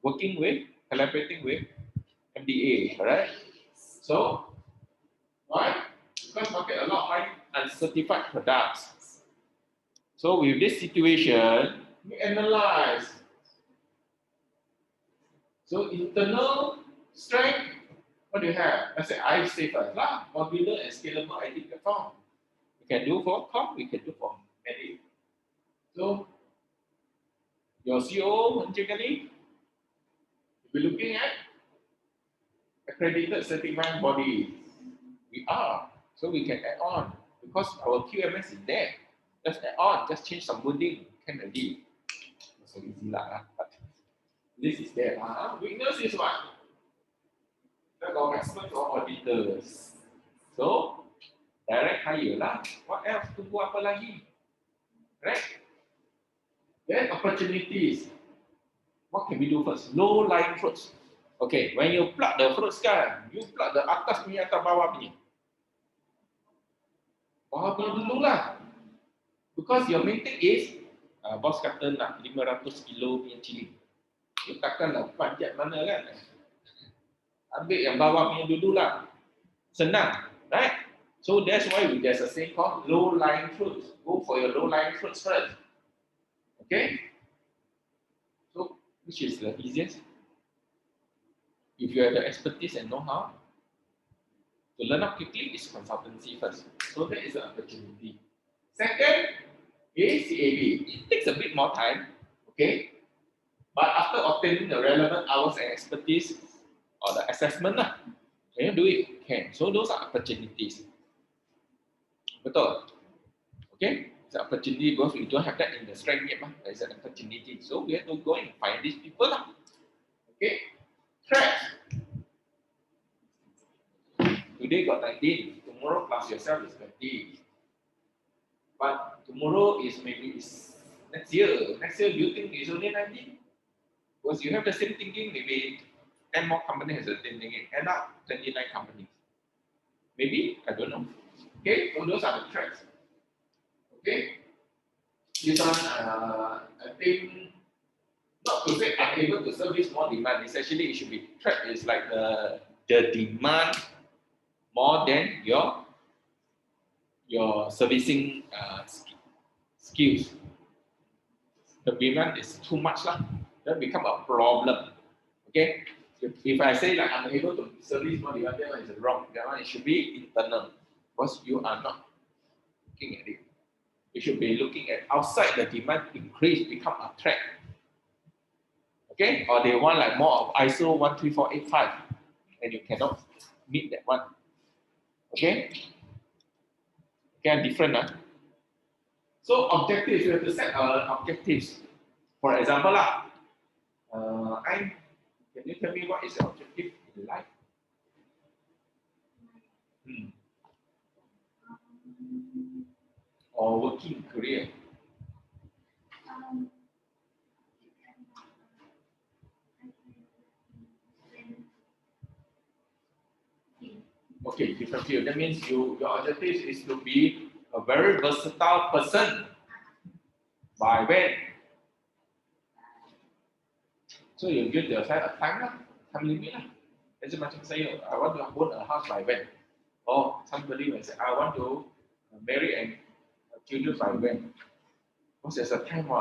working with collaborating with MDA, correct? So, why? Because market a lot of high uncertified products. So with this situation, we analyze. So internal strength, what do you have? Let's say I say first lah, modular and scalable IT platform. We can do for com, we can do for many. So your CO typically, we're looking at accredited certifying body. We are, so we can add on because our QMS is there. Just add on, just change some wording, can already. So easy lah. But this is there. Weakness is what? The investment or auditors. So direct hire lah. What else? Tunggu apa lagi? Right? Then opportunities. What can we do first? Low lying fruits. Okay, when you pluck the fruits kan, you pluck the atas punya atau bawah punya. Bawah punya dulu lah. Because your main thing is, bos kata nak 500 kilo punya cili. You takkan nak panjat mana kan? Ambil yang bawah punya dulu lah. Senang, right? So that's why there's a saying called low lying fruits. Go for your low lying fruits first. Okay? So which is the easiest? If you have the expertise and know-how, to learn up quickly is consultancy first. So that is an opportunity. Second is CAB. It takes a bit more time, okay? But after obtaining the relevant hours and expertise or the assessment, can you do it? Can. So those are opportunities. Betul? Okay? It's an opportunity because we don't have that in the strength yet. It's an opportunity. So we have to go and find these people. Okay? Threats. Today got 19. Tomorrow plus yourself is 20. But tomorrow is maybe is next year. Next year, do you think it's only 19? Because you have the same thinking, maybe 10 more companies have the same thinking. End up 29 companies. Maybe, I don't know. Okay, so those are the threats. Okay, this one, I think, not to say unable to service more demand. It's actually, it should be threat is like the demand more than your servicing skills. The demand is too much lah. That become a problem. Okay, if I say like I'm able to service more demand, that one is wrong. That one it should be internal because you are not looking at it. You should be looking at outside the demand increase become a threat. Okay, or they want like more of ISO 13485 and you cannot meet that one. Okay, okay, different. So objectives, you have to set objectives. For example, can you tell me what is your objective in life? Or working career? Okay, different field. That means your objective is to be a very versatile person. By when? So you give yourself a time limit lah. As macam saya, I want to own a house by when? Or somebody will say, I want to marry and have children by when? Because there's a time,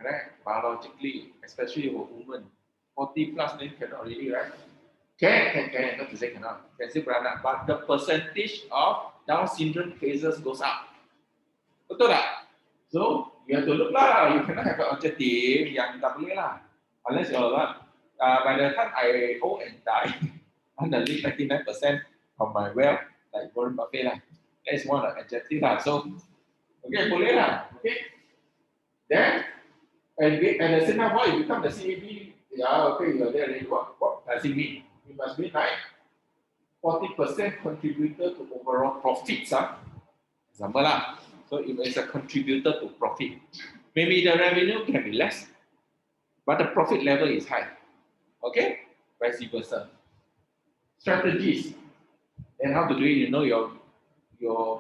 correct? Biologically, especially for women, 40 plus then cannot really, right? Can, not to say cannot. Can still beranak, but the percentage of Down syndrome cases goes up. Betul tak? So, you have to look lah. You cannot have an objective yang tak boleh lah. Unless you're by the time I old and die, I'm the least 99% of my wealth, like Warren Buffett lah. That is one of the objectives lah. So, okay, boleh lah. Okay. Then, and the same time, why you become the CAB? Yeah, okay, you're there already. What does it mean? You must be like 40% contributor to overall profits. Example lah. So if it's a contributor to profit, maybe the revenue can be less, but the profit level is high. Okay? Vice versa. Strategies. And how to do it, you know your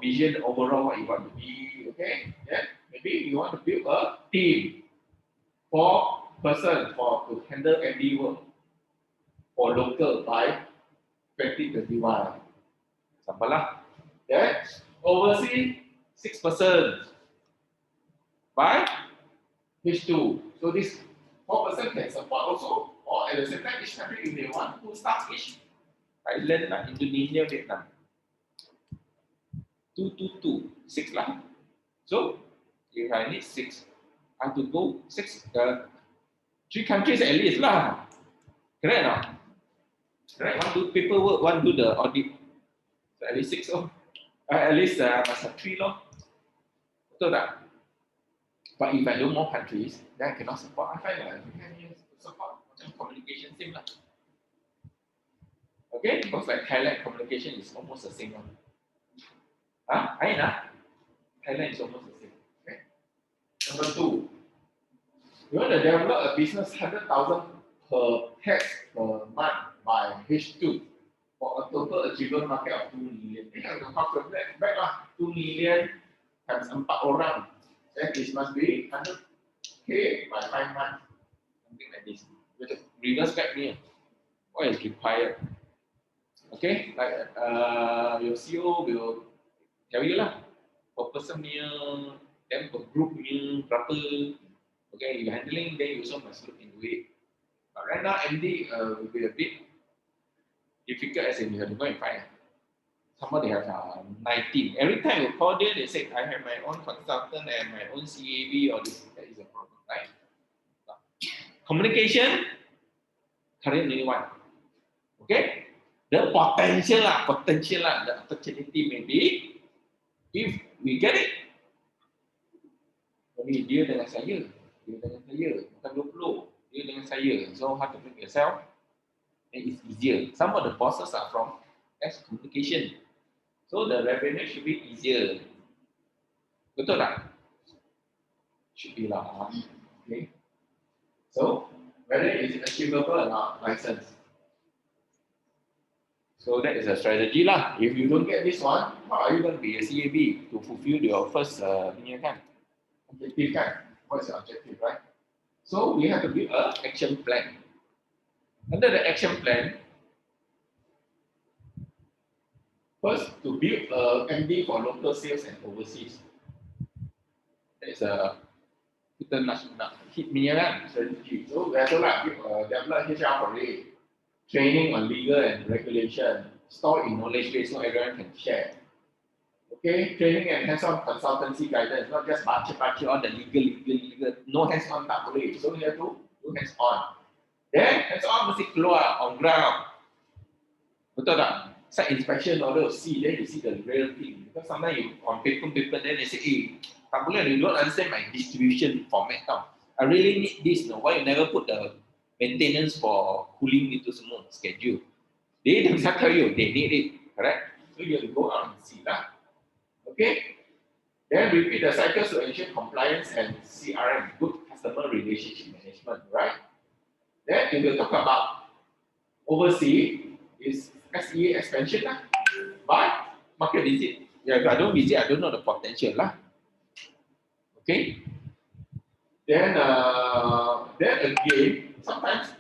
vision overall, what you want to be. Okay? Yeah? Maybe you want to build a team for person to handle every work. for local by 2021. Example lah. Then overseas 6% by H2. So this 4% can support also, or at the same time each country if they want to start each. Thailand lah, Indonesia, Vietnam. 2, 6 lah. So if I need 6, I have to go 3 countries at least lah. Correct or not? Correct. One do paperwork, one do the audit. So at least 6 oh. At least must have 3 loh. Betul tak? But if I do more countries, then I cannot support. I find that we can use support communication same lah. Okay, because like Thailand communication is almost the same one. Huh? Ain lah. Thailand is almost the same. Okay. Number 2, you want to develop a business 100,000 per head per month by H2 for a total achievable market of 2 million. You have to calculate back lah. 2 million times 4 orang. Then this must be 100k by 5 months. Something like this. Reverse back here. What is required? Okay, like your CEO will tell you lah. Per person punya, then per group punya berapa. Okay, you're handling, then you also must look into it. But right now, MD will be a bit difficult as in you have to go and find. Somebody have 19. Every time you call them, they say, I have my own consultant and my own CAB, or this. That is a problem, right? Communication, currently one. Okay? The potential lah, the opportunity may be, if we get it, maybe dia dengan saya, bukan 20, dia dengan saya. So how to make yourself? And it's easier. Some of the bosses are from S communication. So the revenue should be easier. Betul tak? Should be lah. Okay. So whether it is achievable or not, license. So that is a strategy lah. If you don't get this one, how are you going to be a CAB to fulfill your first objective kan? What's your objective, right? So we have to build an action plan. Under the action plan, first, to build a MD for local sales and overseas. That's a international hit me strategy. So we have to develop HR for it, training on legal and regulation, store in knowledge base so everyone can share. Okay, training and hands-on consultancy guidance, not just baca all the legal, no hands-on tak boleh. So we have to do hands-on. Then hands-on mesti keluar on ground. Betul tak? Site inspection order, see, then you see the real thing. Because sometimes you on paper, then they say, tak boleh, you don't understand my distribution format tau. I really need this, no? Why you never put the maintenance for cooling itu semua schedule? They themselves tell you, they need it, correct? So you have to go out and see that. Okay? Then repeat the cycles to ensure compliance and CRM, good customer relationship management, right? Then if you talk about overseas, is SEA expansion lah, by market visit. Yeah, if I don't visit, I don't know the potential lah. Okay. Then again, sometimes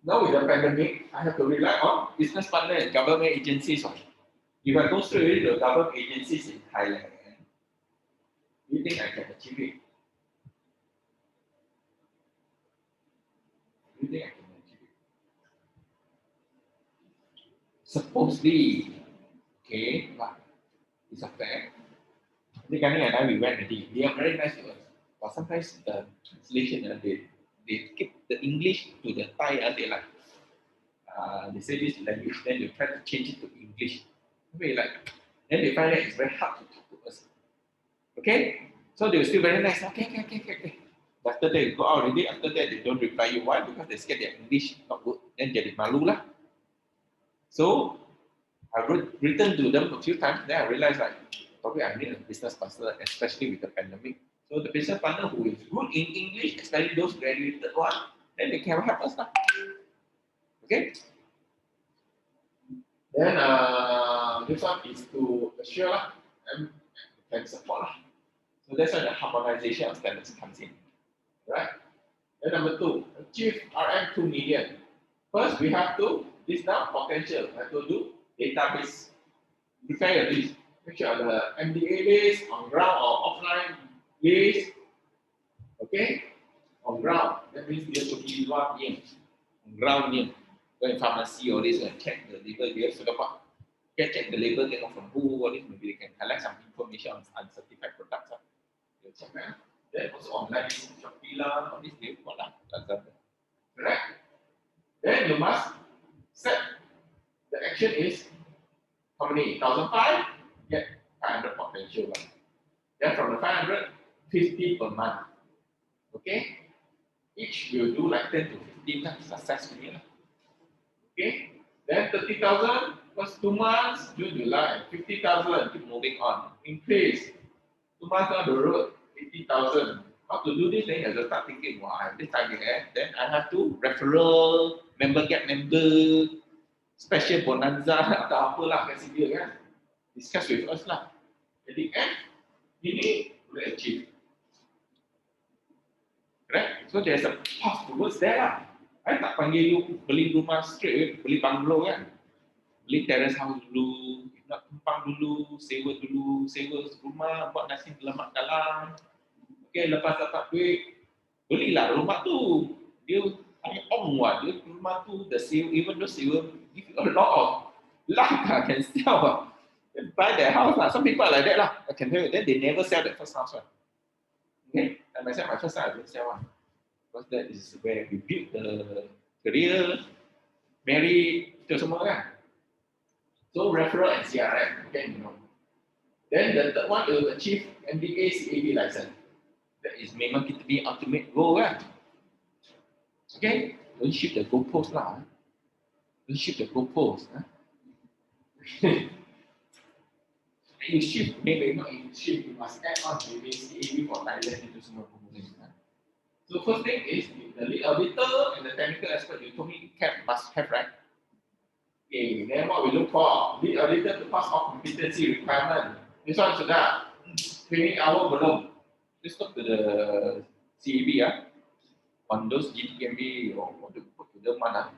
now with the pandemic, I have to rely on business partner and government agencies. If I go straight to the government agencies in Thailand, do you think I can achieve it? Do you think I can achieve it? Supposedly, okay, but it's a fact. The Gani and I, we went already. They are very nice to us. But sometimes the translation, they keep the English to the Thai, they like, they say this language, then they try to change it to English. Then they find that it's very hard to talk to us. Okay? So they're still very nice. Okay. But after they go out already, after that they don't reply you. Why? Because they scared their English not good. Then jadi malu lah. So I've written to them a few times, then I realized like, probably I need a business partner, especially with the pandemic. So the business partner who is good in English, especially those graduated one, then they can help us now. Okay? Then this one is to assure and can support lah. So that's why the harmonization of standards comes in. Right? Then number 2, achieve RM 2 million. First, we have to this now potential. I have to do database. Prepare a list. Make sure the MDA list on ground or offline list. Okay, on ground. That means dia pergi luar ni. On ground ni. Go in pharmacy or this and check the label dia sudah dapat. Can check the label tengok from who or this maybe they can collect some information on uncertified products. They check kan. Then also online Shopee lah, all this they buat lah. Correct. Then you must set the action is how many? 1,500 get 500 potential one. Then from the 500, 50 per month. Okay? Each will do like 10 to 15 lah, successfully lah. Okay? Then 30,000 plus 2 months, June, July, 50,000, keep moving on. Increase. 2 months down the road, 80,000. How to do this? Then you have to start thinking, wow, this target, then I have to referral, member get member, special bonanza atau apalah kasi dia kan. Discuss with us lah. At the end, ini boleh achieve. Correct? So there's a path towards there lah. I tak panggil you beli rumah straight, beli bungalow kan. Beli terrace house dulu, nak tumpang dulu, sewa rumah, buat nasi lemak dalam. Okay, lepas dapat duit, belilah rumah tu. Dia on what? Dia rumah tu, the sewa, even though sewa, give you a lot of luck, can sell. Then buy their house lah. Some people are like that lah. I can tell you. Then they never sell that first house. Okay, and myself, my first time I didn't sell one. Because that is where we build the career, marry, itu semua kan. So referral and CRM, okay, you know. Then the third one will achieve MBA CAB license. That is memang kita punya ultimate goal kan. Okay, don't shift the goalpost lah. Don't shift the goalpost. You shift, maybe not you shift, you must add on maybe CAB for Thailand itu semua kemudian. So first thing is the lead auditor and the technical expert you told me must have, right? Okay, then what we look for? Lead auditor to pass all competency requirement. This one sudah. Training hour belum. Let's talk to the CAB on those GTMB or what to put to the mana.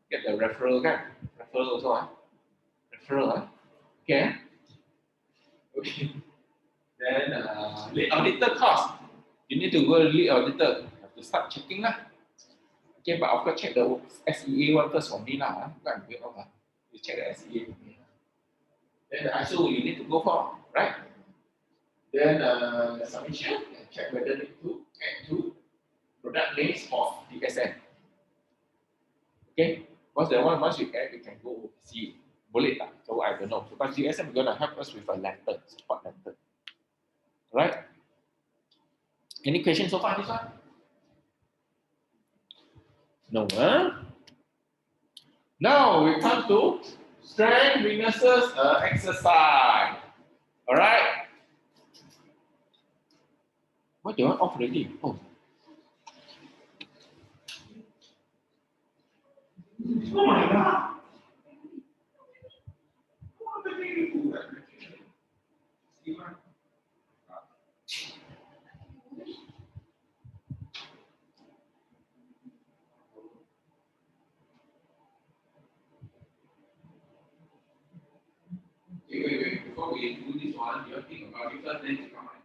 Get the referral kan? Referral also Referral Okay. Okay. Then lead auditor cost. You need to go lead auditor. Have to start checking lah. Okay, but of course check the SEA one first for me lah. Kan? You check the SEA for me. Then the ISO you need to go for, right? Then submission, check whether need to add to product names for DSM. Okay, because the one once you add, you can go see. Boleh tak? So I don't know. Because DSM is gonna help us with a letter, support letter. Right? Any questions so far this one? No, Now we come to strength weaknesses exercise. All right. What do you want off already? Oh. Oh my God. Wait. Before we do this one, you think about it first, then you come on.